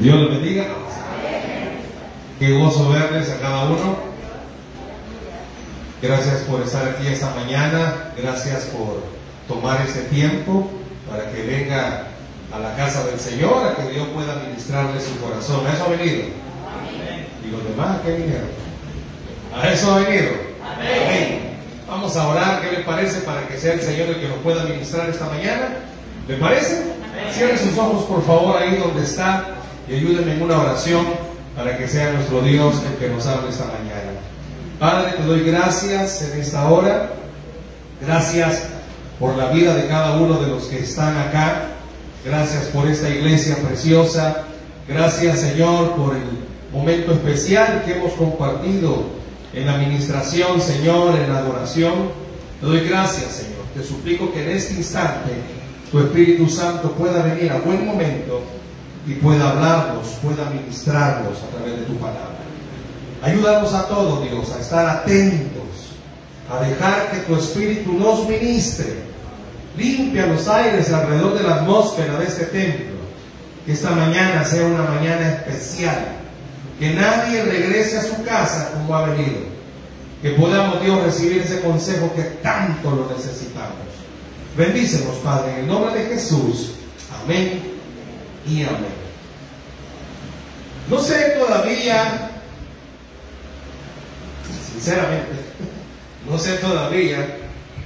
Dios les bendiga. Qué gozo verles a cada uno. Gracias por estar aquí esta mañana. Gracias por tomar este tiempo para que venga a la casa del Señor, a que Dios pueda ministrarle su corazón. ¿A eso ha venido? ¿Y los demás a qué vinieron? ¿A eso ha venido? Amén. Vamos a orar. ¿Qué les parece? Para que sea el Señor el que nos pueda ministrar esta mañana. ¿Le parece? Cierre sus ojos por favor ahí donde está y ayúdenme en una oración para que sea nuestro Dios el que nos hable esta mañana. Padre, te doy gracias en esta hora. Gracias por la vida de cada uno de los que están acá. Gracias por esta iglesia preciosa. Gracias, Señor, por el momento especial que hemos compartido en la administración, Señor, en la adoración. Te doy gracias, Señor. Te suplico que en este instante tu Espíritu Santo pueda venir a buen momento y pueda hablarnos, pueda ministrarnos a través de tu palabra. Ayúdanos a todos, Dios, a estar atentos, a dejar que tu Espíritu nos ministre. Limpia los aires alrededor de la atmósfera de este templo. Que esta mañana sea una mañana especial. Que nadie regrese a su casa como ha venido. Que podamos, Dios, recibir ese consejo que tanto lo necesitamos. Bendícenos, Padre, en el nombre de Jesús. Amén y amén. No sé todavía, sinceramente, no sé todavía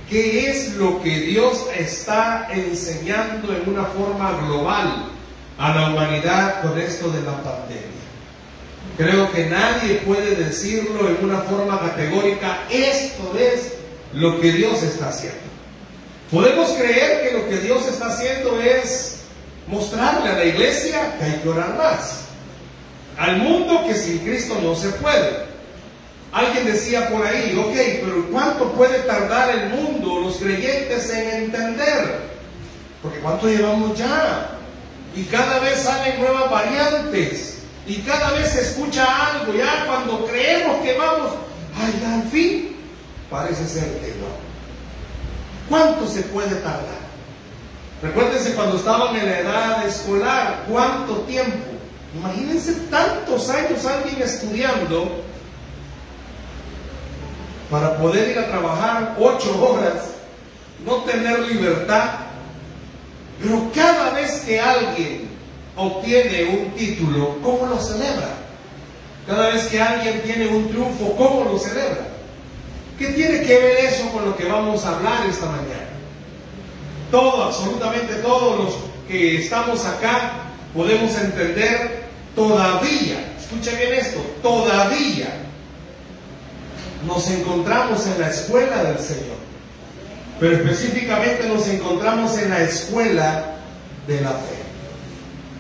qué es lo que Dios está enseñando en una forma global a la humanidad con esto de la pandemia. Creo que nadie puede decirlo en una forma categórica. Esto es lo que Dios está haciendo. Podemos creer que lo que Dios está haciendo es mostrarle a la iglesia que hay que orar más, al mundo que sin Cristo no se puede. Alguien decía por ahí, ok, pero ¿cuánto puede tardar el mundo, los creyentes, en entender? Porque ¿cuánto llevamos ya? Y cada vez salen nuevas variantes, y cada vez se escucha algo. Ya cuando creemos que vamos, ay, al fin, parece ser que no. ¿Cuánto se puede tardar? Recuérdense cuando estaban en la edad escolar, ¿cuánto tiempo? Imagínense tantos años alguien estudiando para poder ir a trabajar 8 horas, no tener libertad. Pero cada vez que alguien obtiene un título, ¿cómo lo celebra? Cada vez que alguien tiene un triunfo, ¿cómo lo celebra? ¿Qué tiene que ver eso con lo que vamos a hablar esta mañana? Todo, absolutamente todos los que estamos acá podemos entender todavía, escuchen bien esto, todavía nos encontramos en la escuela del Señor, pero específicamente nos encontramos en la escuela de la fe.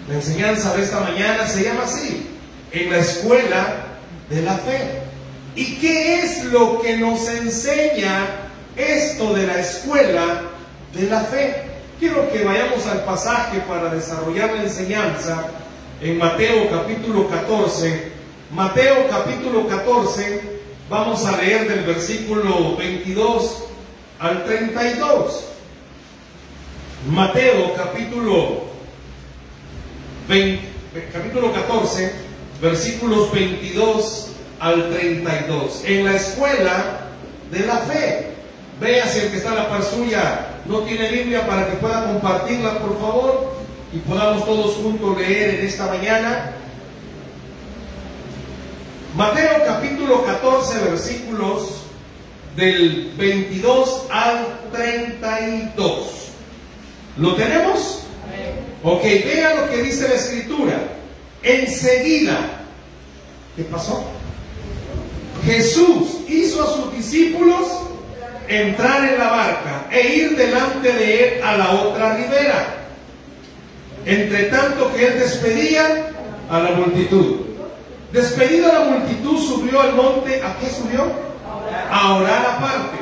La enseñanza de esta mañana se llama así, en la escuela de la fe. ¿Y qué es lo que nos enseña esto de la escuela de la fe? Quiero que vayamos al pasaje para desarrollar la enseñanza en Mateo capítulo 14. Mateo capítulo 14, vamos a leer del versículo 22 al 32. Mateo capítulo 14, versículos 22 al 32. En la escuela de la fe. Vea si el que está a la par suya no tiene Biblia para que pueda compartirla, por favor, y podamos todos juntos leer en esta mañana. Mateo capítulo 14, versículos del 22 al 32. ¿Lo tenemos? Ok, vea lo que dice la Escritura. Enseguida, ¿qué pasó? Jesús hizo a sus discípulos entrar en la barca e ir delante de él a la otra ribera, entre tanto que él despedía a la multitud. Despedida la multitud, subió al monte. ¿A qué subió? A orar aparte.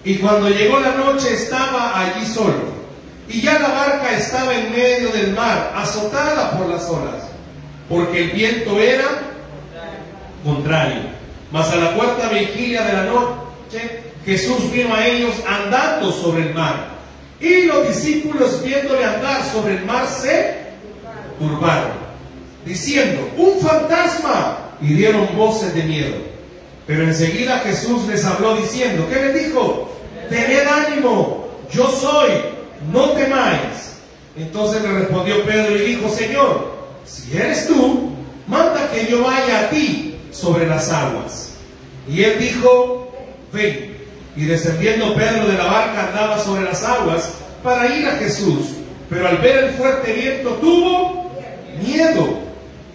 Y cuando llegó la noche estaba allí solo. Y ya la barca estaba en medio del mar, azotada por las olas, porque el viento era contrario. Mas a la cuarta vigilia de la noche, Jesús vino a ellos andando sobre el mar. Y los discípulos, viéndole andar sobre el mar, se turbaron diciendo: ¡un fantasma! Y dieron voces de miedo. Pero enseguida Jesús les habló diciendo, ¿qué les dijo? Tened ánimo, yo soy, no temáis. Entonces le respondió Pedro y dijo: Señor, si eres tú, manda que yo vaya a ti sobre las aguas. Y él dijo: ven. Y descendiendo Pedro de la barca andaba sobre las aguas para ir a Jesús. Pero al ver el fuerte viento tuvo miedo,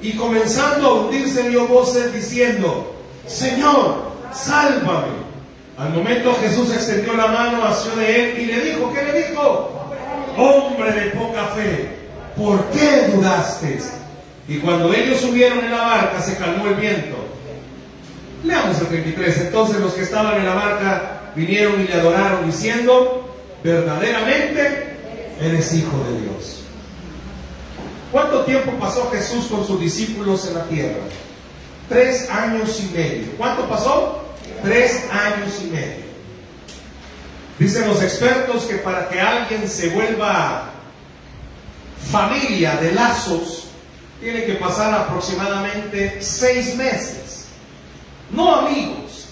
y comenzando a hundirse dio voces diciendo: Señor, sálvame. Al momento Jesús extendió la mano, asió de él y le dijo, ¿qué le dijo? Hombre de poca fe, ¿por qué dudaste? Y cuando ellos subieron en la barca se calmó el viento. Leamos el 33. Entonces los que estaban en la barca vinieron y le adoraron diciendo: verdaderamente eres Hijo de Dios. ¿Cuánto tiempo pasó Jesús con sus discípulos en la tierra? 3 años y medio. ¿Cuánto pasó? 3 años y medio. Dicen los expertos que para que alguien se vuelva familia de lazos, tiene que pasar aproximadamente 6 meses. No amigos.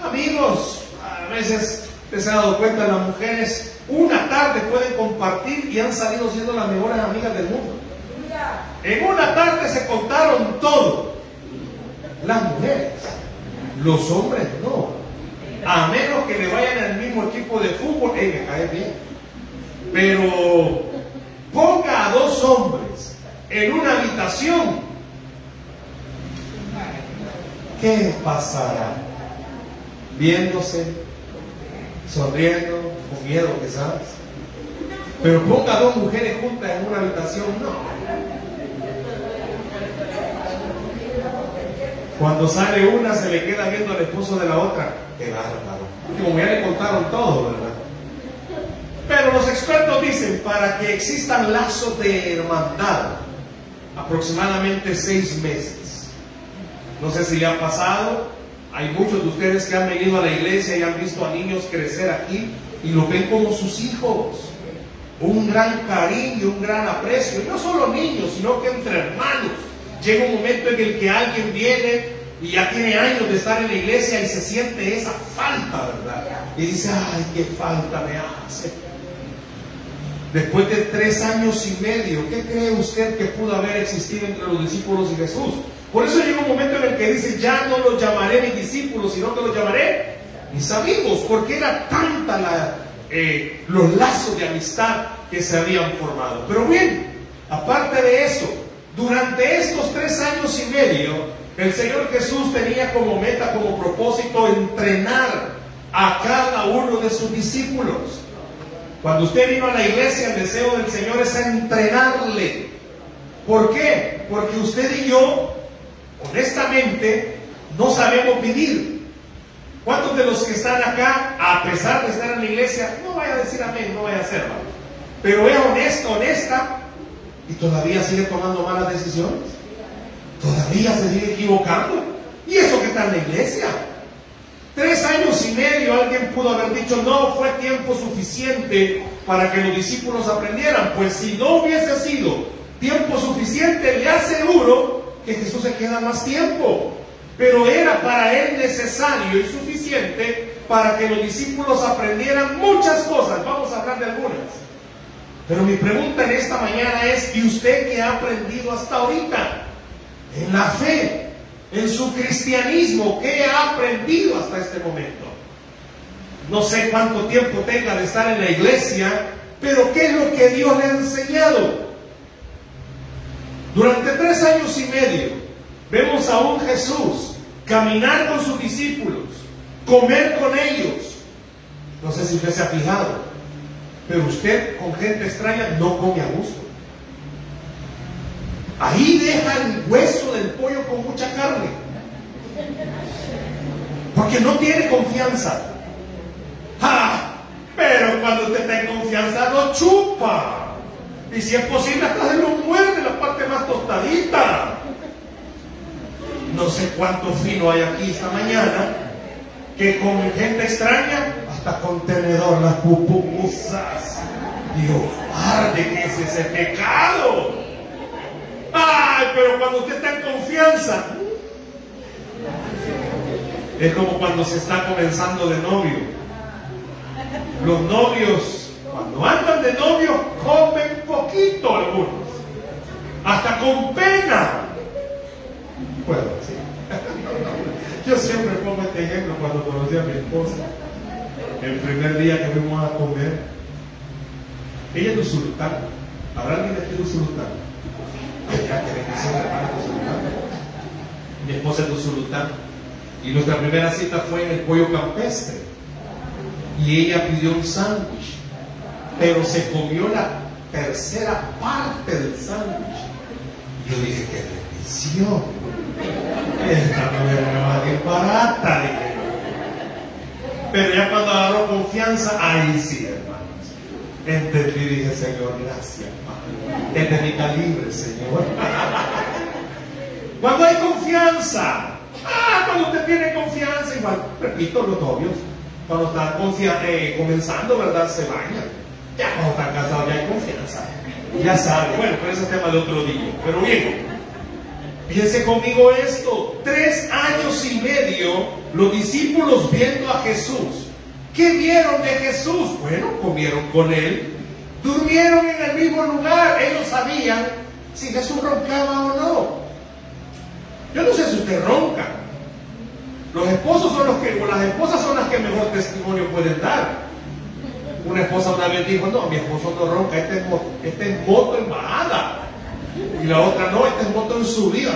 Amigos, a veces se ha dado cuenta, las mujeres una tarde pueden compartir y han salido siendo las mejores amigas del mundo. En una tarde se contaron todo. Las mujeres, los hombres no. A menos que le vayan al mismo equipo de fútbol, me cae bien. Pero ponga a 2 hombres en una habitación, ¿qué pasará? Viéndose, sonriendo, con miedo, quizás. Pero ponga a 2 mujeres juntas en una habitación, no. Cuando sale una se le queda viendo al esposo de la otra. ¡Qué bárbaro! Como ya le contaron todo, ¿verdad? Pero los expertos dicen, para que existan lazos de hermandad, aproximadamente 6 meses. No sé si le ha pasado. Hay muchos de ustedes que han venido a la iglesia y han visto a niños crecer aquí y lo ven como sus hijos. Un gran cariño, un gran aprecio. Y no solo niños, sino que entre hermanos. Llega un momento en el que alguien viene y ya tiene años de estar en la iglesia y se siente esa falta, ¿verdad? Y dice: ay, qué falta me hace. Después de 3 años y medio, ¿qué cree usted que pudo haber existido entre los discípulos y Jesús? Por eso llega un momento en el que dice: ya no los llamaré mis discípulos, sino que los llamaré mis amigos, porque era tanta los lazos de amistad que se habían formado. Pero bien, aparte de eso, durante estos 3 años y medio, el Señor Jesús tenía como meta, como propósito, entrenar a cada uno de sus discípulos. Cuando usted vino a la iglesia, el deseo del Señor es entrenarle. ¿Por qué? Porque usted y yo, honestamente, no sabemos vivir. ¿Cuántos de los que están acá, a pesar de estar en la iglesia, no vaya a decir amén, no vaya a hacerlo, pero es honesta, y todavía sigue tomando malas decisiones? Todavía se sigue equivocando. ¿Y eso que está en la iglesia? 3 años y medio, alguien pudo haber dicho: no fue tiempo suficiente para que los discípulos aprendieran. Pues si no hubiese sido tiempo suficiente, le aseguro que Jesús se queda más tiempo. Pero era para él necesario y suficiente para que los discípulos aprendieran muchas cosas. Vamos a hablar de algunas. Pero mi pregunta en esta mañana es: ¿y usted qué ha aprendido hasta ahorita? En la fe, en su cristianismo, ¿qué ha aprendido hasta este momento? No sé cuánto tiempo tenga de estar en la iglesia, pero ¿qué es lo que Dios le ha enseñado? Durante 3 años y medio, vemos a un Jesús caminar con sus discípulos, comer con ellos. No sé si usted se ha fijado, pero usted con gente extraña no come a gusto. Ahí deja el hueso del pollo con mucha carne, porque no tiene confianza. Pero cuando usted está en confianza, lo chupa. Y si es posible, hasta se lo muerde la parte más tostadita. No sé cuánto fino hay aquí esta mañana, que con gente extraña, hasta con tenedor las pupusas. Dios, arde, que es ese pecado. Ay, pero cuando usted está en confianza, es como cuando se está comenzando de novio. Los novios, cuando andan de novio, comen poquito algunos, hasta con pena. Bueno, sí. Yo siempre pongo este ejemplo cuando conocí a mi esposa. El primer día que fuimos a comer, ella es de Usulután. ¿Habrá alguien aquí de Usulután? Mi esposa es de Usulután. Y nuestra primera cita fue en el Pollo Campestre. Y ella pidió un sándwich, pero se comió la tercera parte del sándwich. Yo dije, qué bendición. Esta mujer me va a ir barata, dije. Pero ya cuando agarró confianza, ahí sí, hermanos. Entendí, dije, Señor, gracias, Padre. Es de mi calibre, Señor. Cuando hay confianza, cuando usted tiene confianza, igual, repito, los novios, cuando están comenzando, ¿verdad? Se bañan. Ya cuando están casados ya hay confianza. Ya sabe. Bueno, pero ese es tema de otro día. Pero bien, piense conmigo esto. 3 años y medio los discípulos viendo a Jesús. ¿Qué vieron de Jesús? Bueno, comieron con Él, durmieron en el mismo lugar. Ellos sabían si Jesús roncaba o no. Yo no sé si usted ronca. Los esposos son los que, o las esposas son las que mejor testimonio pueden dar. Una esposa una vez dijo, no, mi esposo no ronca, este es moto en bajada. Y la otra, no, este es moto en subida.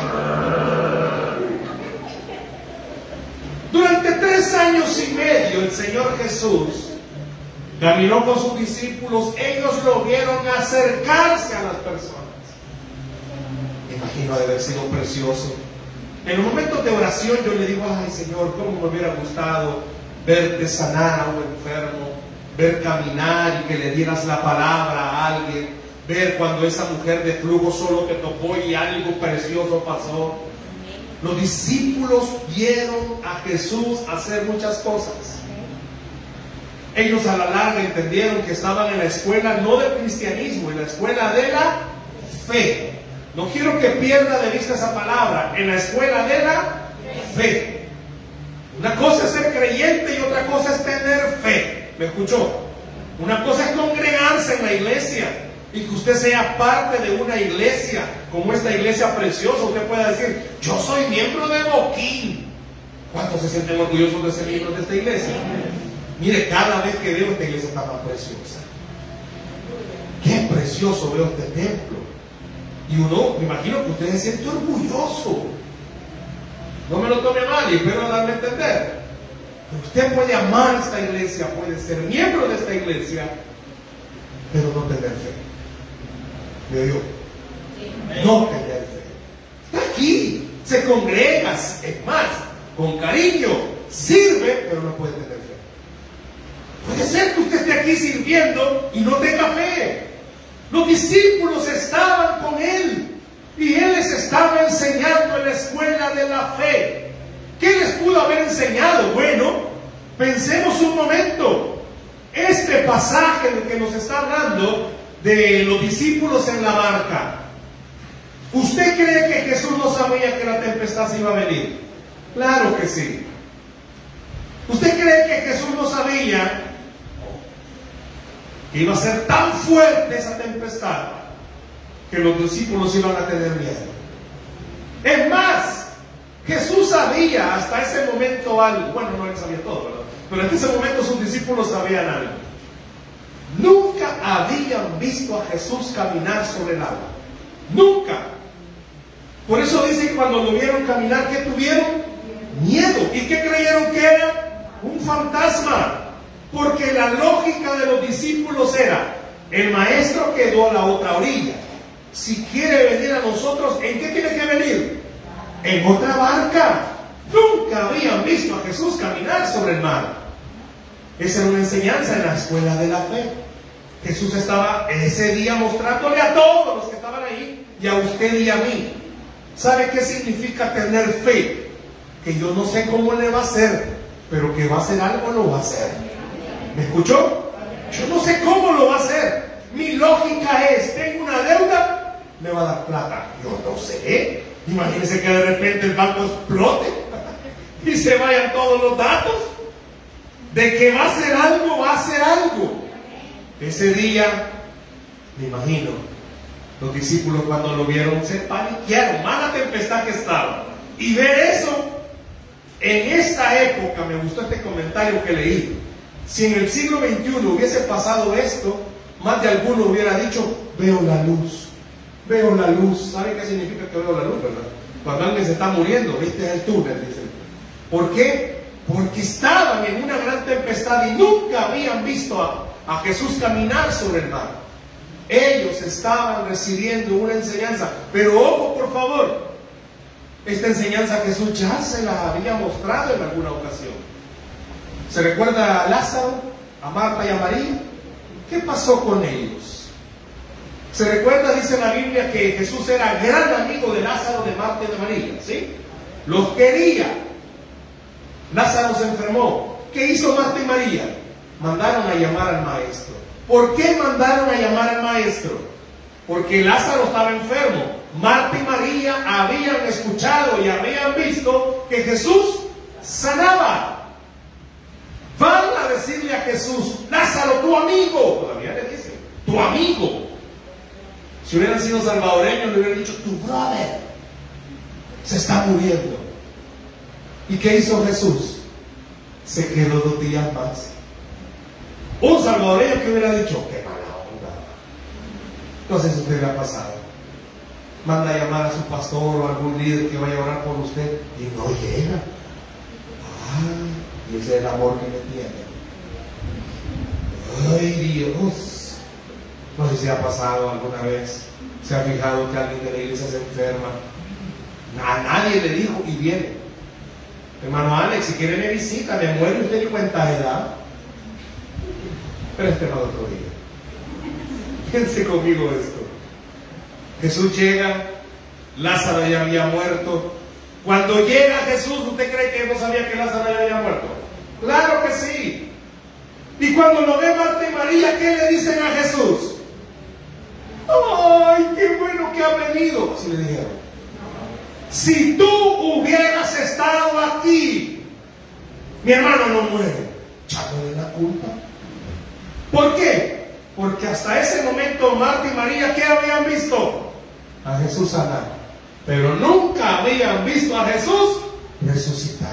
Durante 3 años y medio el Señor Jesús caminó con sus discípulos. Ellos lo vieron acercarse a las personas. Me imagino de haber sido precioso. En los momentos de oración yo le digo, ay Señor, cómo me hubiera gustado verte sanar a un enfermo, ver caminar y que le dieras la palabra a alguien, ver cuando esa mujer de flujo solo te tocó y algo precioso pasó. Los discípulos vieron a Jesús hacer muchas cosas. Ellos a la larga entendieron que estaban en la escuela no del cristianismo, en la escuela de la fe. No quiero que pierda de vista esa palabra, en la escuela de la fe. Una cosa es ser creyente y otra cosa es tener fe. ¿Me escuchó? Una cosa es congregarse en la iglesia y que usted sea parte de una iglesia, como esta iglesia preciosa. Usted pueda decir, yo soy miembro de Boquín. ¿Cuántos se sienten orgullosos de ser miembros de esta iglesia? Mire, cada vez que veo esta iglesia está más preciosa. Qué precioso veo este templo. Y uno, me imagino que usted se siente orgulloso. No me lo tome mal y espero darme a entender. Pero usted puede amar esta iglesia, puede ser miembro de esta iglesia, pero no tener fe. ¿Me oyó? No tener fe. Está aquí, se congrega, es más, con cariño, sirve, pero no puede tener fe. Puede ser que usted esté aquí sirviendo y no tenga fe. Los discípulos estaban con Él y Él les estaba enseñando en la escuela de la fe. ¿Qué les pudo haber enseñado? Bueno, pensemos un momento. Este pasaje del que nos está hablando de los discípulos en la barca, ¿usted cree que Jesús no sabía que la tempestad se iba a venir? Claro que sí. ¿Usted cree que Jesús no sabía que iba a ser tan fuerte esa tempestad que los discípulos iban a tener miedo? Es más, Jesús sabía hasta ese momento algo. Bueno, no él sabía todo, ¿verdad? Pero en ese momento sus discípulos sabían algo. Nunca habían visto a Jesús caminar sobre el agua. Nunca. Por eso dice que cuando lo vieron caminar, ¿qué tuvieron? Miedo. ¿Y qué creyeron que era? Un fantasma. Porque la lógica de los discípulos era, el maestro quedó a la otra orilla. Si quiere venir a nosotros, ¿en qué tiene que venir? En otra barca. Nunca habían visto a Jesús caminar sobre el mar. Esa era una enseñanza en la escuela de la fe. Jesús estaba ese día mostrándole a todos los que estaban ahí y a usted y a mí. ¿Sabe qué significa tener fe? Que yo no sé cómo le va a hacer, pero que va a hacer algo, lo va a hacer. ¿Me escuchó? Yo no sé cómo lo va a hacer. Mi lógica es, tengo una deuda, me va a dar plata? Yo no sé. Imagínense que de repente el banco explote y se vayan todos los datos. De que va a hacer algo, va a hacer algo. Ese día, me imagino, los discípulos cuando lo vieron se paniquearon, mala tempestad que estaba. Y ver eso, en esta época, me gustó este comentario que leí. Si en el siglo XXI hubiese pasado esto, más de alguno hubiera dicho, veo la luz. Veo la luz. ¿Sabe qué significa que veo la luz, verdad? Cuando alguien se está muriendo, viste el túnel, dicen. ¿Por qué? Porque estaban en una gran tempestad y nunca habían visto a Jesús caminar sobre el mar. Ellos estaban recibiendo una enseñanza. Pero ojo, por favor, esta enseñanza Jesús ya se la había mostrado en alguna ocasión. ¿Se recuerda a Lázaro, a Marta y a María? ¿Qué pasó con ellos? ¿Se recuerda? Dice la Biblia que Jesús era gran amigo de Lázaro, de Marta y de María, ¿sí? Los quería. Lázaro se enfermó. ¿Qué hizo Marta y María? Mandaron a llamar al maestro. ¿Por qué mandaron a llamar al maestro? Porque Lázaro estaba enfermo. Marta y María habían escuchado y habían visto que Jesús sanaba. Van a decirle a Jesús, Lázaro, tu amigo. Todavía le dicen, tu amigo. Si hubieran sido salvadoreños, le hubieran dicho, tu brother se está muriendo. ¿Y qué hizo Jesús? Se quedó 2 días más. Un salvadoreño que hubiera dicho, qué mala onda. No sé si usted le ha pasado. Manda a llamar a su pastor o a algún líder que vaya a orar por usted y no llega. Y ese es el amor que me tiene. Ay, Dios. No sé si ha pasado alguna vez. Se ha fijado que alguien de la iglesia se enferma. A nadie le dijo y viene. Hermano Alex, si quiere me visita, me muere usted ni cuenta de edad. Pero este no otro día. Piense conmigo esto. Jesús llega, Lázaro ya había muerto. Cuando llega Jesús, ¿usted cree que no sabía que Lázaro ya había muerto? Claro que sí. Y cuando lo ve Marta y María, ¿qué le dicen a Jesús? ¡Ay, qué bueno que ha venido! Así le dijeron. Si tú hubieras estado aquí, mi hermano no muere. Echándole la culpa. ¿Por qué? Porque hasta ese momento Marta y María, ¿qué habían visto? A Jesús sanar. Pero nunca habían visto a Jesús resucitar.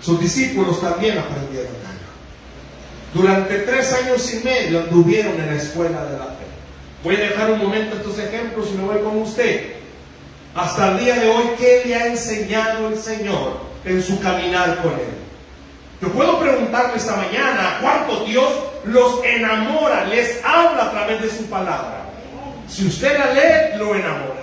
Sus discípulos también aprendieron algo. Durante 3 años y medio anduvieron en la escuela de la fe. Voy a dejar un momento estos ejemplos y me voy con usted. Hasta el día de hoy, ¿qué le ha enseñado el Señor en su caminar con Él? Yo puedo preguntarle esta mañana, ¿cuánto Dios los enamora, les habla a través de su palabra? Si usted la lee, lo enamora.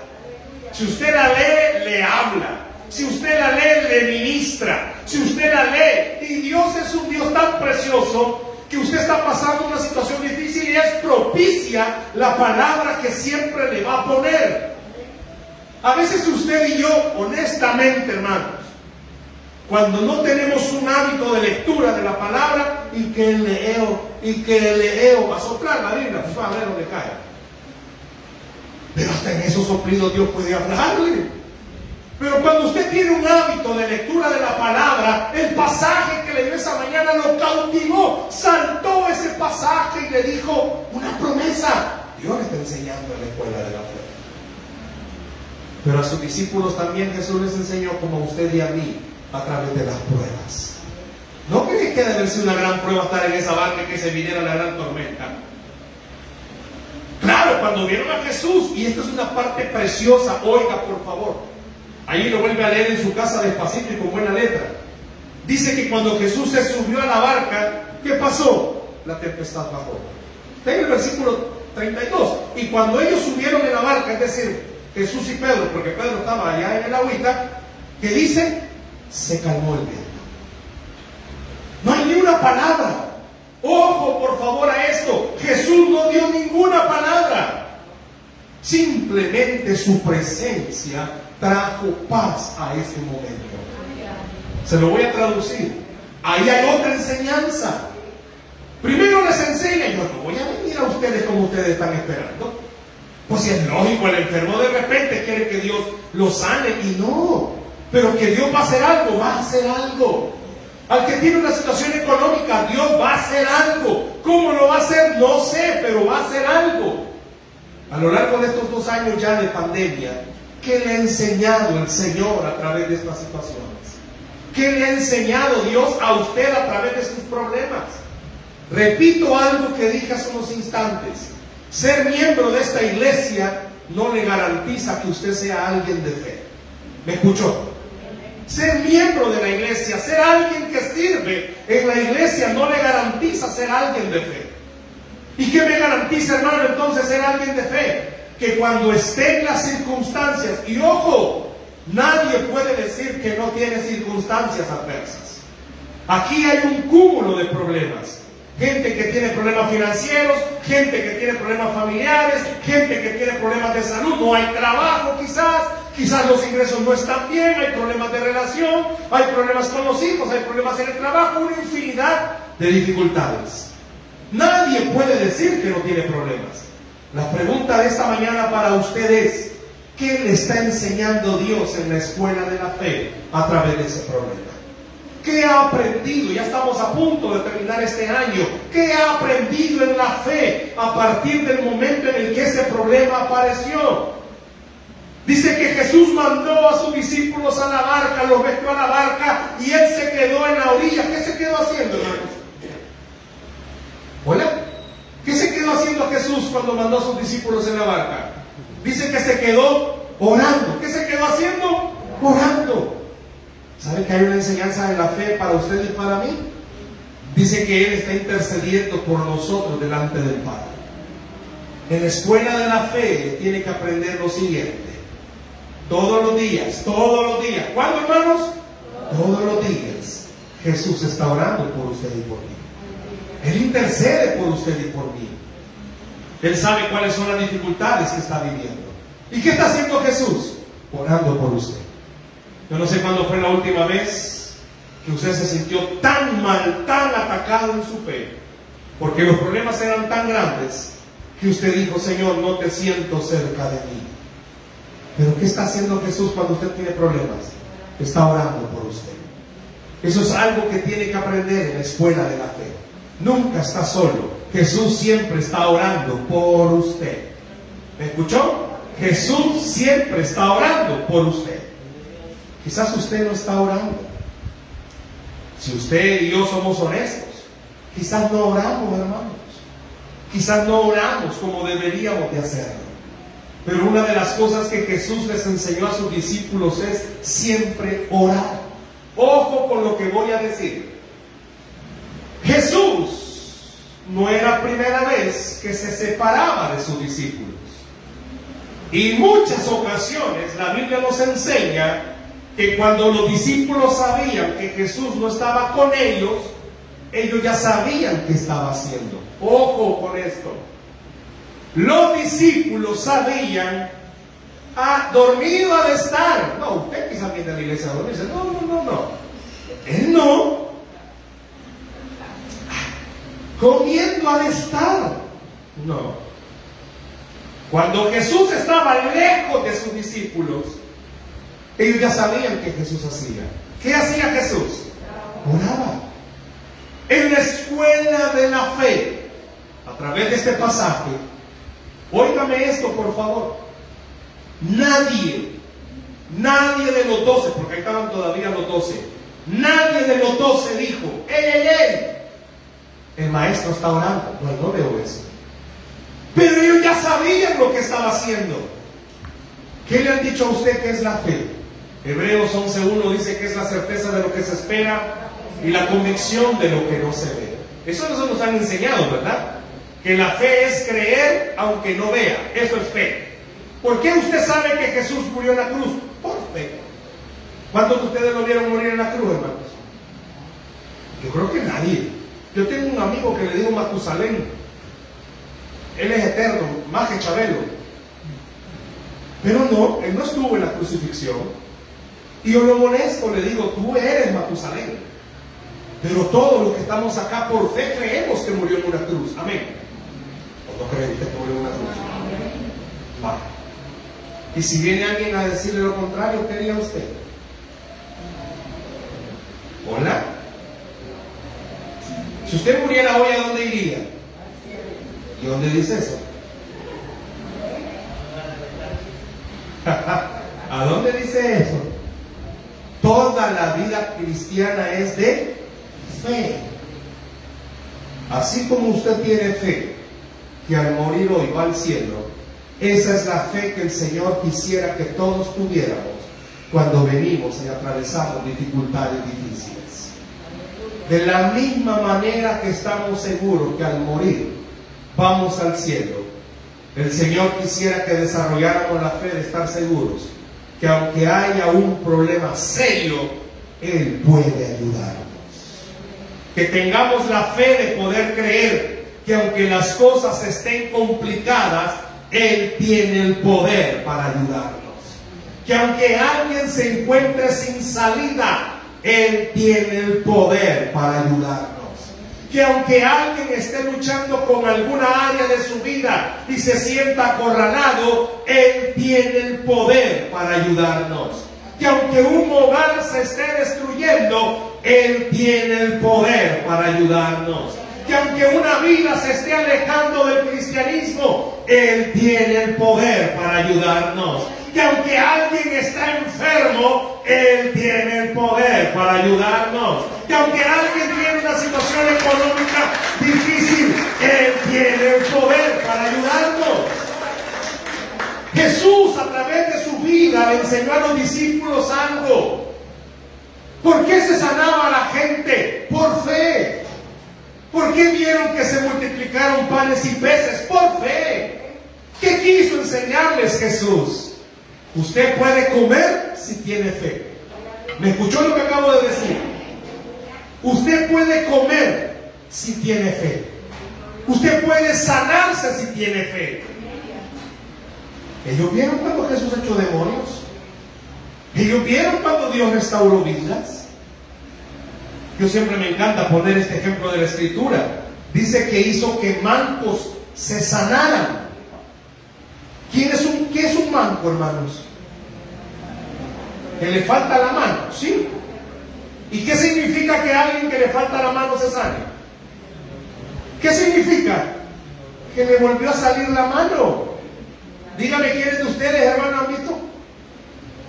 Si usted la lee, le habla. Si usted la lee, le ministra. Si usted la lee, y Dios es un Dios tan precioso que usted está pasando una situación difícil y es propicia la palabra que siempre le va a poner. A veces usted y yo, honestamente, hermanos, cuando no tenemos un hábito de lectura de la palabra y que leo, a soplar la Biblia, pues va a ver dónde cae. Pero hasta en esos soplidos Dios puede hablarle. Pero cuando usted tiene un hábito de lectura de la palabra, el pasaje que leyó esa mañana lo cautivó, saltó ese pasaje y le dijo una promesa. Dios le está enseñando en la escuela de la fe. Pero a sus discípulos también Jesús les enseñó, como a usted y a mí, a través de las pruebas. ¿No cree que debe ser una gran prueba estar en esa barca que se viniera la gran tormenta? Claro, cuando vieron a Jesús, y esto es una parte preciosa, oiga por favor, ahí lo vuelve a leer en su casa despacito y con buena letra. Dice que cuando Jesús se subió a la barca, ¿qué pasó? La tempestad bajó. Está en el versículo 32. Y cuando ellos subieron en la barca, es decir, Jesús y Pedro, porque Pedro estaba allá en el agüita, que dice, se calmó el viento. No hay ni una palabra. Ojo por favor a esto. Jesús no dio ninguna palabra. Simplemente su presencia trajo paz a ese momento. Se lo voy a traducir. Ahí hay otra enseñanza. Primero les enseña, yo no voy a venir a ustedes como ustedes están esperando. Pues si es lógico, el enfermo de repente quiere que Dios lo sane y no. Pero que Dios va a hacer algo, va a hacer algo. Al que tiene una situación económica, Dios va a hacer algo. ¿Cómo lo va a hacer? No sé, pero va a hacer algo. A lo largo de estos 2 años ya de pandemia, ¿qué le ha enseñado el Señor a través de estas situaciones? ¿Qué le ha enseñado Dios a usted a través de sus problemas? Repito algo que dije hace unos instantes. Ser miembro de esta iglesia no le garantiza que usted sea alguien de fe. ¿Me escuchó? Ser miembro de la iglesia, ser alguien que sirve en la iglesia no le garantiza ser alguien de fe. ¿Y qué me garantiza, hermano, entonces ser alguien de fe? Que cuando esté en las circunstancias, y ojo, nadie puede decir que no tiene circunstancias adversas. Aquí hay un cúmulo de problemas. Gente que tiene problemas financieros, gente que tiene problemas familiares, gente que tiene problemas de salud, no hay trabajo quizás los ingresos no están bien, hay problemas de relación, hay problemas con los hijos, hay problemas en el trabajo, una infinidad de dificultades. Nadie puede decir que no tiene problemas. La pregunta de esta mañana para usted es, ¿qué le está enseñando Dios en la escuela de la fe a través de ese problema? ¿Qué ha aprendido? Ya estamos a punto de terminar este año. ¿Qué ha aprendido en la fe a partir del momento en el que ese problema apareció? Dice que Jesús mandó a sus discípulos a la barca, los metió a la barca y Él se quedó en la orilla. ¿Qué se quedó haciendo, hermanos? ¿Hola? ¿Qué se quedó haciendo Jesús cuando mandó a sus discípulos en la barca? Dice que se quedó orando. ¿Qué se quedó haciendo? Orando. ¿Sabe que hay una enseñanza de la fe para usted y para mí? Dice que Él está intercediendo por nosotros delante del Padre. En la escuela de la fe tiene que aprender lo siguiente. Todos los días. ¿Cuándo, hermanos? Todos los días. Jesús está orando por usted y por mí. Él intercede por usted y por mí. Él sabe cuáles son las dificultades que está viviendo. ¿Y qué está haciendo Jesús? Orando por usted. Yo no sé cuándo fue la última vez que usted se sintió tan mal, tan atacado en su fe, porque los problemas eran tan grandes que usted dijo: Señor, no te siento cerca de mí. Pero ¿qué está haciendo Jesús cuando usted tiene problemas? Está orando por usted. Eso es algo que tiene que aprender en la escuela de la fe. Nunca está solo. Jesús siempre está orando por usted. ¿Me escuchó? Jesús siempre está orando por usted. Quizás usted no está orando. Si usted y yo somos honestos, quizás no oramos, hermanos. Quizás no oramos como deberíamos de hacerlo. Pero una de las cosas que Jesús les enseñó a sus discípulos es siempre orar. Ojo con lo que voy a decir. Jesús no era primera vez que se separaba de sus discípulos. Y en muchas ocasiones la Biblia nos enseña que cuando los discípulos sabían que Jesús no estaba con ellos, ellos ya sabían qué estaba haciendo. Ojo con esto. Los discípulos sabían, dormido ha de estar. No, usted quizás viene a la iglesia a dormirse. No. Él no. Comiendo ha de estar. No. Cuando Jesús estaba lejos de sus discípulos, ellos ya sabían qué Jesús hacía. ¿Qué hacía Jesús? Oraba. En la escuela de la fe, a través de este pasaje, óigame esto, por favor. Nadie de los 12, porque ahí estaban todavía los 12, nadie de los 12 dijo: ¡Ey! El maestro está orando. No veo eso. Pero ellos ya sabían lo que estaba haciendo. ¿Qué le han dicho a usted que es la fe? Hebreos 11:1 dice que es la certeza de lo que se espera y la convicción de lo que no se ve. Eso nos han enseñado, ¿verdad? Que la fe es creer aunque no vea. Eso es fe. ¿Por qué usted sabe que Jesús murió en la cruz? Por fe. ¿Cuántos de ustedes lo vieron morir en la cruz, hermanos? Yo creo que nadie. Yo tengo un amigo que le digo Matusalén. Él es eterno, más que Chabelo. Pero no, él no estuvo en la crucifixión. Y yo lo molesto, le digo: tú eres Matusalén. Pero todos los que estamos acá por fe creemos que murió en una cruz. Amén. ¿O no creen que murió en una cruz? Y si viene alguien a decirle lo contrario, ¿qué haría usted? ¿Hola? Si usted muriera hoy, ¿a dónde iría? ¿Y dónde dice eso? ¿A dónde dice eso? Toda la vida cristiana es de fe. Así como usted tiene fe que al morir hoy va al cielo, esa es la fe que el Señor quisiera que todos tuviéramos cuando venimos y atravesamos dificultades difíciles. De la misma manera que estamos seguros que al morir vamos al cielo, el Señor quisiera que desarrolláramos la fe de estar seguros que aunque haya un problema serio, Él puede ayudarnos. Que tengamos la fe de poder creer que aunque las cosas estén complicadas, Él tiene el poder para ayudarnos. Que aunque alguien se encuentre sin salida, Él tiene el poder para ayudarnos. Que aunque alguien esté luchando con alguna área de su vida y se sienta acorralado, Él tiene el poder para ayudarnos. Que aunque un hogar se esté destruyendo, Él tiene el poder para ayudarnos. Que aunque una vida se esté alejando del cristianismo, Él tiene el poder para ayudarnos. Que aunque alguien está enfermo, Él tiene el poder para ayudarnos. Que aunque alguien tiene una situación económica difícil, Él tiene el poder para ayudarnos. Jesús, a través de su vida, le enseñó a los discípulos algo. ¿Por qué se sanaba a la gente? Por fe. ¿Por qué vieron que se multiplicaron panes y peces? Por fe. ¿Qué quiso enseñarles Jesús? Usted puede comer si tiene fe. ¿Me escuchó lo que acabo de decir? Usted puede comer si tiene fe. Usted puede sanarse si tiene fe. Ellos vieron cuando Jesús echó demonios. Ellos vieron cuando Dios restauró vidas. Yo siempre me encanta poner este ejemplo de la Escritura. Dice que hizo que mancos se sanaran. ¿Qué es un manco, hermanos? Que le falta la mano, ¿sí? ¿Y qué significa que alguien que le falta la mano se sane? ¿Qué significa? Que le volvió a salir la mano. Dígame, ¿quiénes de ustedes, hermanos, han visto?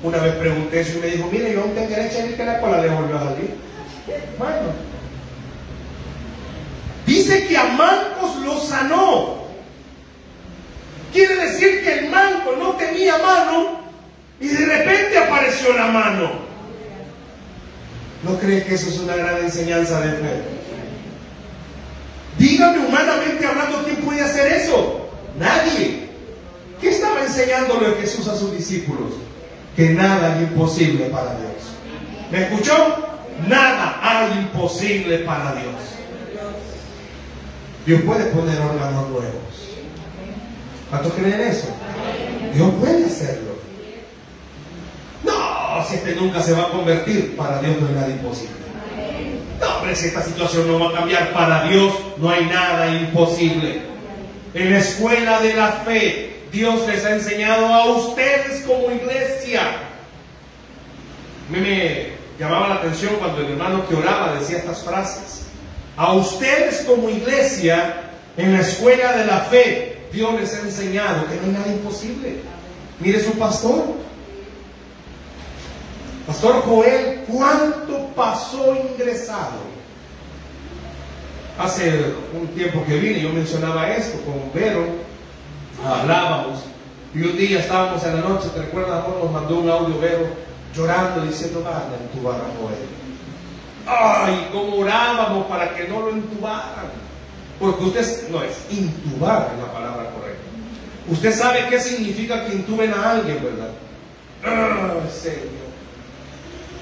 Una vez pregunté eso y me dijo, mire, yo aún tengo derecha y que la cola le volvió a salir. Bueno, dice que a mancos los sanó. Quiere decir que el manco no tenía mano y de repente apareció la mano. ¿No cree que eso es una gran enseñanza de fe? Dígame, humanamente hablando, ¿quién puede hacer eso? Nadie. ¿Qué estaba enseñándole Jesús a sus discípulos? Que nada hay imposible para Dios. ¿Me escuchó? Nada hay imposible para Dios. Dios puede poner órganos nuevos. ¿Cuántos creen eso? Dios puede hacerlo. No, si este nunca se va a convertir, para Dios no hay nada imposible. No, hombre, si esta situación no va a cambiar, para Dios no hay nada imposible. En la escuela de la fe, Dios les ha enseñado a ustedes como iglesia. Me llamaba la atención cuando el hermano que oraba decía estas frases. A ustedes como iglesia, en la escuela de la fe, Dios les ha enseñado que no hay nada imposible. Mire su pastor, Pastor Joel, ¿cuánto pasó ingresado? Hace un tiempo que vine, yo mencionaba esto con Vero, hablábamos, y un día estábamos en la noche, ¿te recuerdas, amor? Nos mandó un audio Vero llorando, diciendo, van a entubar a Joel. Ay, cómo orábamos para que no lo entubaran. Porque usted, no es intubar es la palabra correcta. Usted sabe qué significa que intuben a alguien, ¿verdad? Ay, Señor.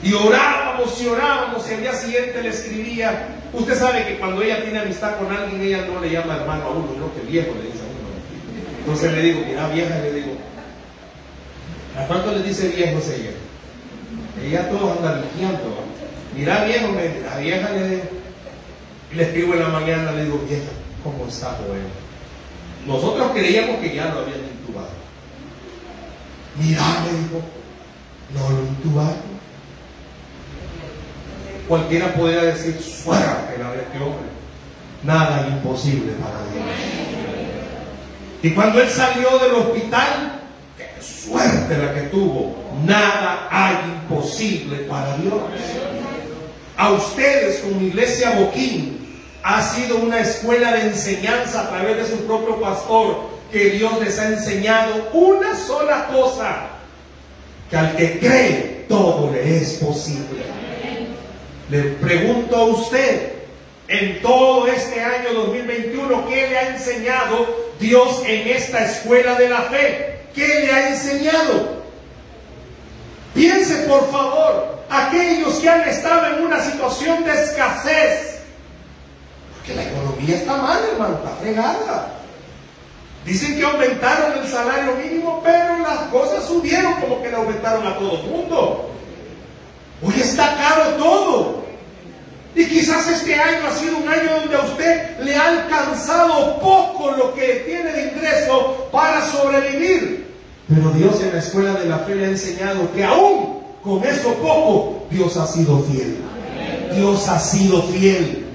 Y orábamos y orábamos, y al día siguiente le escribía. Usted sabe que cuando ella tiene amistad con alguien, ella no le llama hermano a uno, sino que viejo le dice a uno. Entonces le digo, mira vieja, le digo, ¿a cuánto le dice viejos ella? Ella todos andan vigiando. Mira viejo, mira vieja, le digo. Y le escribo en la mañana, le digo, vieja, ¿cómo está Joel? Nosotros creíamos que ya lo habían intubado. Mira, me dijo, no lo intubaron. Cualquiera podría decir, suerte la de este hombre. Nada imposible para Dios. Y cuando él salió del hospital, qué suerte la que tuvo. Nada hay imposible para Dios. A ustedes como Iglesia Boquín ha sido una escuela de enseñanza a través de su propio pastor, que Dios les ha enseñado una sola cosa: que al que cree todo le es posible. Le pregunto a usted, en todo este año 2021, ¿qué le ha enseñado Dios en esta escuela de la fe? ¿Qué le ha enseñado? Piense, por favor, aquellos que han estado en una situación de escasez, porque la economía está mal, hermano, está fregada. Dicen que aumentaron el salario mínimo, pero las cosas subieron como que le aumentaron a todo el mundo. Hoy está caro todo. Y quizás este año ha sido un año donde a usted le ha alcanzado poco lo que tiene de ingreso para sobrevivir. Pero Dios en la escuela de la fe le ha enseñado que aún con eso poco, Dios ha sido fiel. Dios ha sido fiel.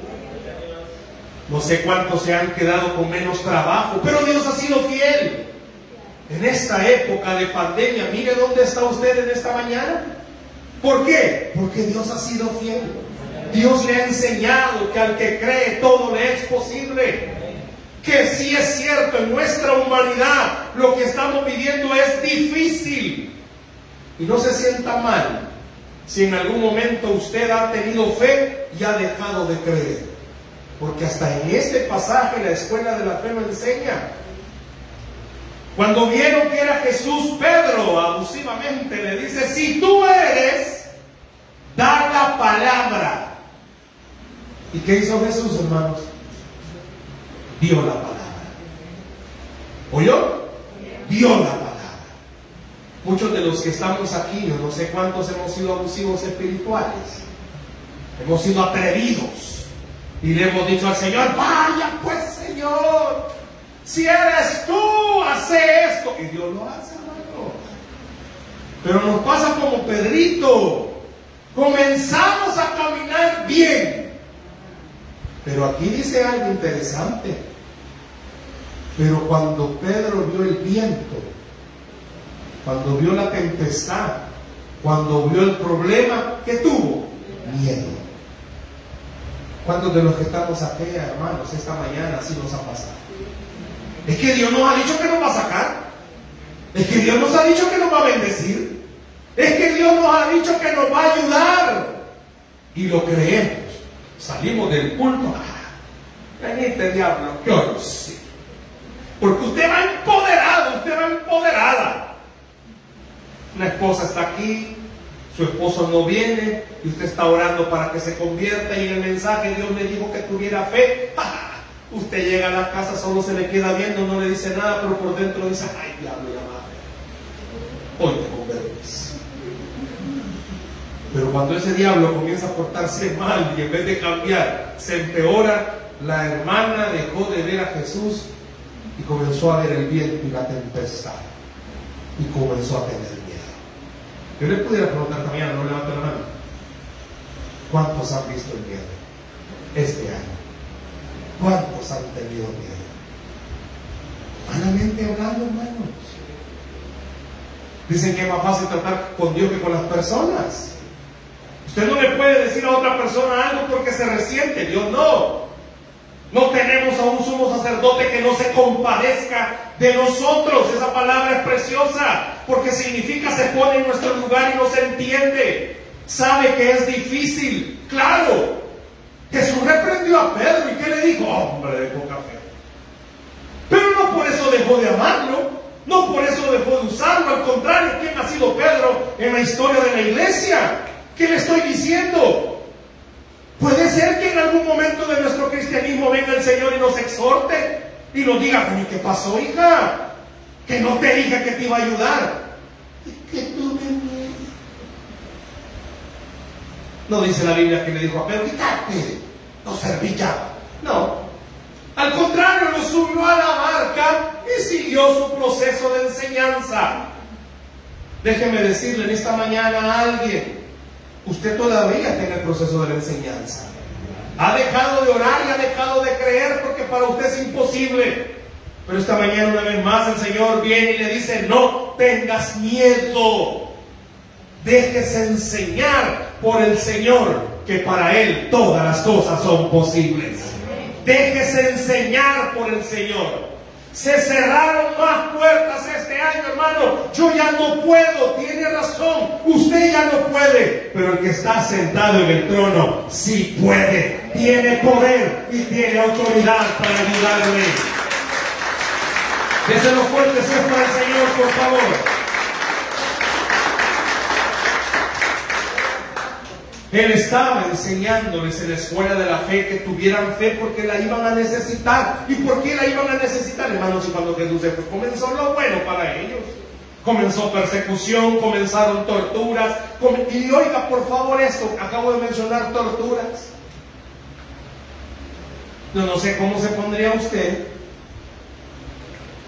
No sé cuántos se han quedado con menos trabajo, pero Dios ha sido fiel. En esta época de pandemia, mire dónde está usted en esta mañana. ¿Por qué? Porque Dios ha sido fiel. Dios le ha enseñado que al que cree todo le es posible. Que sí es cierto, en nuestra humanidad lo que estamos viviendo es difícil. Y no se sienta mal si en algún momento usted ha tenido fe y ha dejado de creer. Porque hasta en este pasaje la escuela de la fe lo enseña. Cuando vieron que era Jesús, Pedro abusivamente le dice: si tú eres, da la palabra. ¿Y qué hizo Jesús, hermanos? Dio la palabra. ¿Oyó? Dio la palabra. Muchos de los que estamos aquí, yo no sé cuántos hemos sido abusivos espirituales. Hemos sido atrevidos. Y le hemos dicho al Señor: vaya pues, Señor, si eres tú, hace esto. Y Dios lo hace, hermano. Pero nos pasa como Pedrito. Comenzamos a caminar bien. Pero aquí dice algo interesante. Pero cuando Pedro vio el viento, cuando vio la tempestad, cuando vio el problema, ¿qué tuvo? Miedo. ¿Cuántos de los que estamos aquí, hermanos, esta mañana así nos ha pasado? Es que Dios nos ha dicho que nos va a sacar. Es que Dios nos ha dicho que nos va a bendecir. Es que Dios nos ha dicho que nos va a ayudar. Y lo creemos. Salimos del culto. Venite, diablo, yo no sé. Porque usted va empoderado, usted va empoderada. Una esposa está aquí, su esposo no viene, y usted está orando para que se convierta, y en el mensaje Dios le dijo que tuviera fe. Usted llega a la casa, solo se le queda viendo, no le dice nada, pero por dentro dice: ay, diablo, ya va. Hoy te convertes. Pero cuando ese diablo comienza a portarse mal y en vez de cambiar se empeora, la hermana dejó de ver a Jesús y comenzó a ver el viento y la tempestad, y comenzó a tener miedo. Yo le pudiera preguntar esta mañana, no levante la mano, ¿cuántos han visto el miedo este año? ¿Cuántos han tenido miedo? Humanamente hablando, hermanos. Dicen que es más fácil tratar con Dios que con las personas. Usted no le puede decir a otra persona algo porque se resiente. Dios no. No tenemos a un sumo sacerdote que no se compadezca de nosotros. Esa palabra es preciosa porque significa se pone en nuestro lugar y nos entiende. Sabe que es difícil. Claro. Jesús reprendió a Pedro, ¿y qué le dijo? Hombre de poca fe. Pero no por eso dejó de amarlo. No por eso dejó de usarlo. Al contrario, ¿quién ha sido Pedro en la historia de la iglesia? ¿Qué le estoy diciendo? Puede ser que en algún momento de nuestro cristianismo venga el Señor y nos exhorte y nos diga: ¿y qué pasó, hija? Que no te dije que te iba a ayudar. ¿Y que tú me niegas? No dice la Biblia que le dijo a Pedro: quítate, no serví ya. No. Al contrario, lo subió a la barca y siguió su proceso de enseñanza. Déjeme decirle en esta mañana a alguien, usted todavía está en el proceso de la enseñanza. Ha dejado de orar y ha dejado de creer porque para usted es imposible. Pero esta mañana una vez más el Señor viene y le dice, no tengas miedo. Déjese enseñar por el Señor, que para Él todas las cosas son posibles. Déjese enseñar por el Señor. Se cerraron más puertas este año, hermano. Yo ya no puedo. Tiene razón. Usted ya no puede. Pero el que está sentado en el trono sí puede. Tiene poder y tiene autoridad para ayudarle. Déselo fuerte, si es para el Señor, por favor. Él estaba enseñándoles en la escuela de la fe que tuvieran fe porque la iban a necesitar. ¿Y por qué la iban a necesitar, hermanos? Y cuando Jesús se fue, comenzó lo bueno para ellos. Comenzó persecución, comenzaron torturas. Y oiga, por favor, esto, acabo de mencionar torturas. Yo no sé cómo se pondría usted.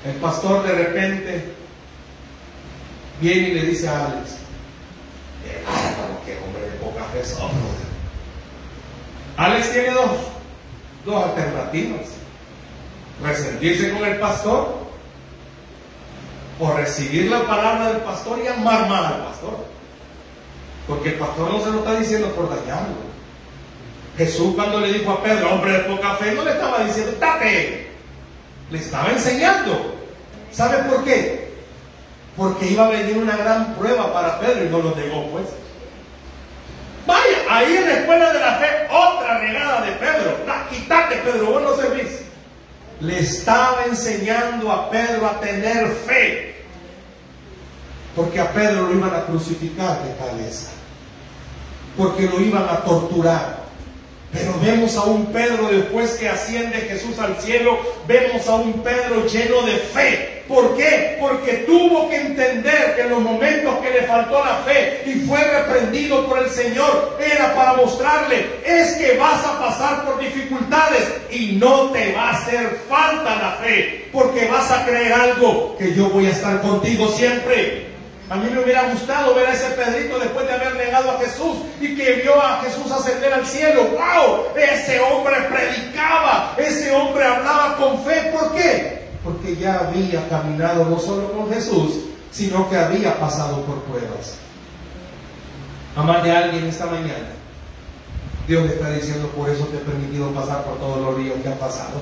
El pastor de repente viene y le dice a Alex, qué hombre de poca fe son. Alex tiene dos alternativas: resentirse con el pastor o recibir la palabra del pastor y amar más al pastor, porque el pastor no se lo está diciendo por dañarlo. Jesús, cuando le dijo a Pedro, hombre de poca fe, no le estaba diciendo tate, le estaba enseñando. ¿Sabe por qué? Porque iba a venir una gran prueba para Pedro y no lo negó, pues. Vaya, ahí en la escuela de la fe, otra regada de Pedro. Quítate, Pedro, vos no servís. Le estaba enseñando a Pedro a tener fe, porque a Pedro lo iban a crucificar de cabeza, porque lo iban a torturar. Pero vemos a un Pedro, después que asciende Jesús al cielo, vemos a un Pedro lleno de fe. ¿Por qué? Porque tuvo que entender que en los momentos que le faltó la fe y fue reprendido por el Señor, era para mostrarle, es que vas a pasar por dificultades y no te va a hacer falta la fe, porque vas a creer algo, que yo voy a estar contigo siempre. A mí me hubiera gustado ver a ese Pedrito después de haber negado a Jesús y que vio a Jesús ascender al cielo. ¡Wow! Ese hombre predicaba, ese hombre hablaba con fe. ¿Por qué? Porque ya había caminado no solo con Jesús, sino que había pasado por pruebas. A más de alguien esta mañana, Dios le está diciendo, por eso te he permitido pasar por todos los ríos que han pasado.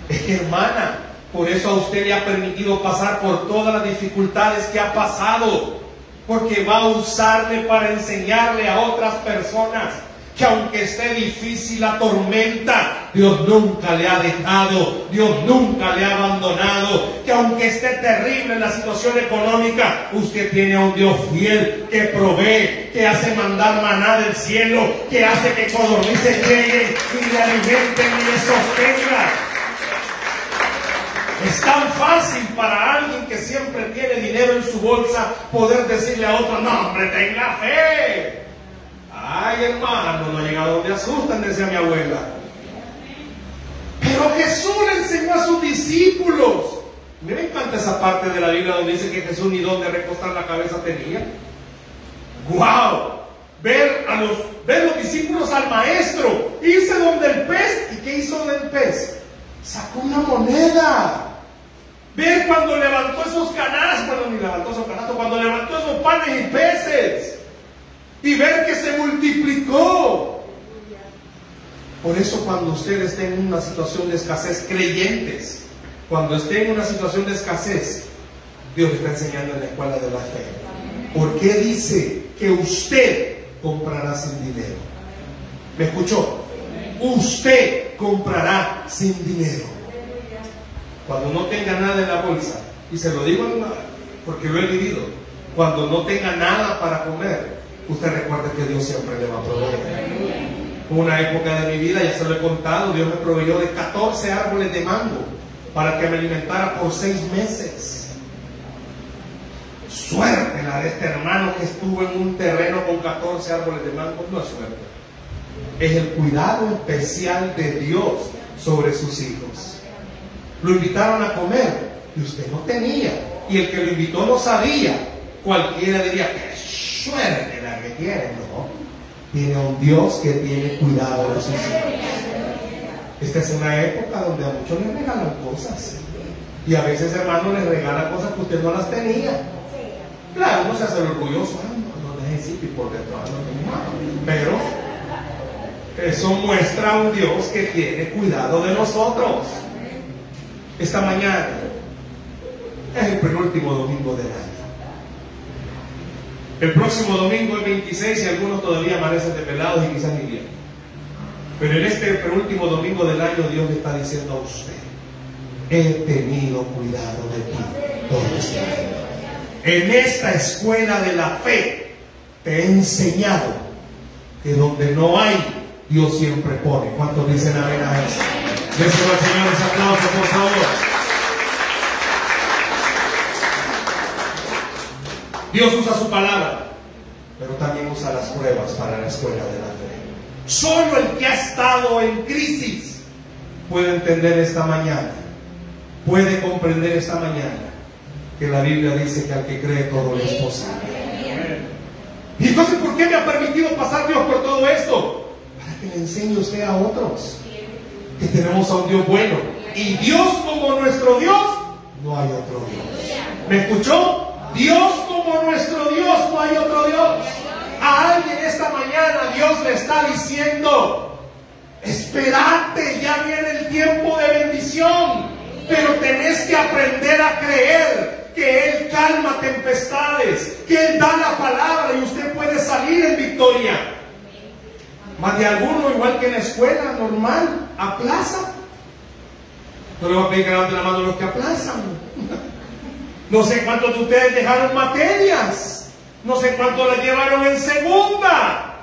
Hermana, por eso a usted le ha permitido pasar por todas las dificultades que ha pasado, porque va a usarle para enseñarle a otras personas que aunque esté difícil la tormenta, Dios nunca le ha dejado, Dios nunca le ha abandonado, que aunque esté terrible la situación económica, usted tiene a un Dios fiel que provee, que hace mandar maná del cielo, que hace que codornices lleguen y le alimenten y le sostengan. Es tan fácil para alguien que siempre tiene dinero en su bolsa poder decirle a otro, no hombre, tenga fe. Ay, hermano, no llega a donde asustan, decía mi abuela. Pero Jesús le enseñó a sus discípulos. Me encanta esa parte de la Biblia donde dice que Jesús ni dónde recostar la cabeza tenía. ¡Guau! Ver los discípulos al maestro, irse donde el pez. ¿Y qué hizo del pez? Sacó una moneda. Ver cuando levantó esos canastos, bueno, ni levantó esos canastos, cuando levantó esos panes y peces, y ver que se multiplicó. Por eso cuando usted esté en una situación de escasez, creyentes, cuando esté en una situación de escasez, Dios le está enseñando en la escuela de la fe. ¿Por qué dice que usted comprará sin dinero? ¿Me escuchó? Usted comprará sin dinero. Cuando no tenga nada en la bolsa, y se lo digo porque lo he vivido, cuando no tenga nada para comer, usted recuerde que Dios siempre le va a proveer. Una época de mi vida, ya se lo he contado, Dios me proveyó de 14 árboles de mango para que me alimentara por 6 meses. Suerte la de este hermano que estuvo en un terreno con 14 árboles de mango. No es suerte, es el cuidado especial de Dios sobre sus hijos. Lo invitaron a comer y usted no tenía, y el que lo invitó no sabía, cualquiera diría, qué suerte la que tiene, ¿no? Tiene un Dios que tiene cuidado de sus hijos. Esta es una época donde a muchos les regalan cosas. Y a veces, hermano, les regalan cosas que usted no las tenía. Claro, uno se hace orgulloso, no necesito y por dentro no. Pero eso muestra a un Dios que tiene cuidado de nosotros. Esta mañana es el penúltimo domingo del año. El próximo domingo es 26 y algunos todavía amanecen desvelados y quizás ni bien. Pero en este penúltimo domingo del año Dios le está diciendo a usted: he tenido cuidado de ti todo este año. En esta escuela de la fe te he enseñado que donde no hay, Dios siempre pone. ¿Cuántos dicen amén a eso? Déselo al Señor ese aplauso, por favor. Dios usa su palabra, pero también usa las pruebas para la escuela de la fe. Solo el que ha estado en crisis puede entender esta mañana, puede comprender esta mañana que la Biblia dice que al que cree todo le es posible. Y entonces, ¿por qué me ha permitido pasar Dios por todo esto? Para que le enseñe usted a otros que tenemos a un Dios bueno. Y Dios como nuestro Dios, no hay otro Dios. ¿Me escuchó? Dios como nuestro Dios, no hay otro Dios. A alguien esta mañana Dios le está diciendo: esperate, ya viene el tiempo de bendición, pero tenés que aprender a creer que Él calma tempestades, que Él da la palabra y usted puede salir en victoria. Más de alguno, igual que en la escuela normal, aplaza. No le voy a pedir que levanten la mano los que aplazan. No sé cuántos de ustedes dejaron materias, no sé cuántos las llevaron en segunda.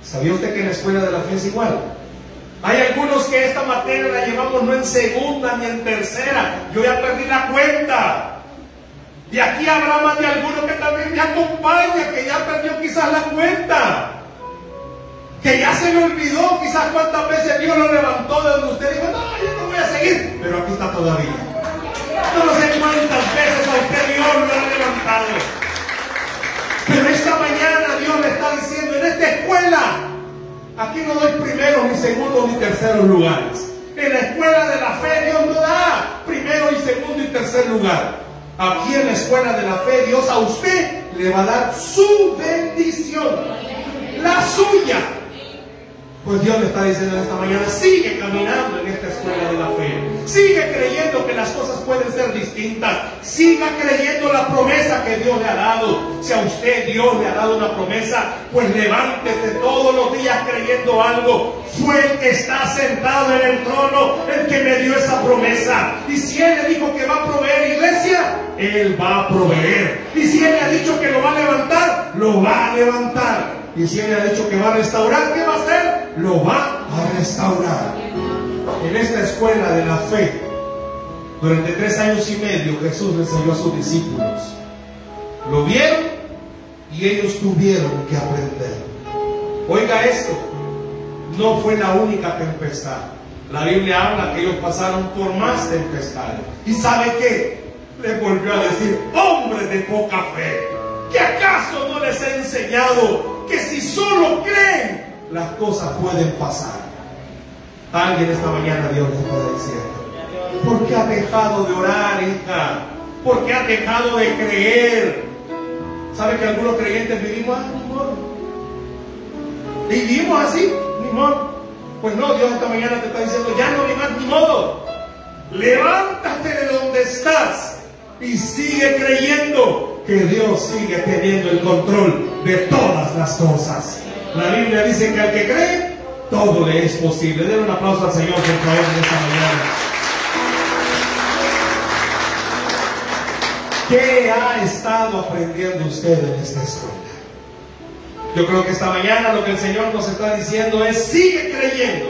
¿Sabía usted que en la escuela de la fe es igual? Hay algunos que esta materia la llevamos no en segunda ni en tercera. Yo ya perdí la cuenta. Y aquí habrá más de alguno que también me acompaña, que ya perdió quizás la cuenta, que ya se le olvidó quizás cuántas veces Dios lo levantó de donde usted dijo: no, yo no voy a seguir, pero aquí está todavía. Yo no sé cuántas veces a usted Dios lo ha levantado, pero esta mañana Dios le está diciendo: en esta escuela aquí no doy primeros, ni segundos, ni terceros lugares. En la escuela de la fe Dios no da primero y segundo y tercer lugar. Aquí en la escuela de la fe Dios a usted le va a dar su bendición, la suya. Pues Dios le está diciendo esta mañana: sigue caminando en esta escuela de la fe, sigue creyendo que las cosas pueden ser distintas, siga creyendo la promesa que Dios le ha dado. Si a usted Dios le ha dado una promesa, pues levántese todos los días creyendo algo. Fue el que está sentado en el trono el que me dio esa promesa. Y si Él le dijo que va a proveer, iglesia, Él va a proveer. Y si Él le ha dicho que lo va a levantar, lo va a levantar. Y si Él le ha dicho que va a restaurar, ¿qué va a hacer? Lo va a restaurar. En esta escuela de la fe, durante 3 años y medio, Jesús le enseñó a sus discípulos. Lo vieron y ellos tuvieron que aprender. Oiga esto, no fue la única tempestad. La Biblia habla que ellos pasaron por más tempestades. ¿Y sabe qué? Les volvió a decir: hombres de poca fe, ¿que acaso no les he enseñado que si solo creen, las cosas pueden pasar? Alguien esta mañana Dios les está diciendo: ¿por qué has dejado de orar, hija? ¿Por qué has dejado de creer? ¿Sabe que algunos creyentes vivimos ni modo? ¿Vivimos así? Ni modo. Pues no, Dios esta mañana te está diciendo: ya no vivas ni modo. Levántate de donde estás y sigue creyendo que Dios sigue teniendo el control de todas las cosas. La Biblia dice que al que cree, todo le es posible. Den un aplauso al Señor, por favor, en esta mañana. ¿Qué ha estado aprendiendo usted en esta escuela? Yo creo que esta mañana lo que el Señor nos está diciendo es: sigue creyendo,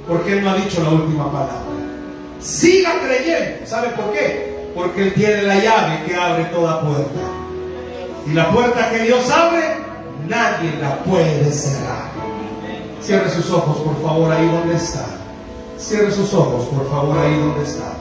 porque Él no ha dicho la última palabra. Siga creyendo. ¿Sabe por qué? Porque Él tiene la llave que abre toda puerta. Y la puerta que Dios abre, nadie la puede cerrar. Cierre sus ojos, por favor, ahí donde está. Cierre sus ojos, por favor, ahí donde está.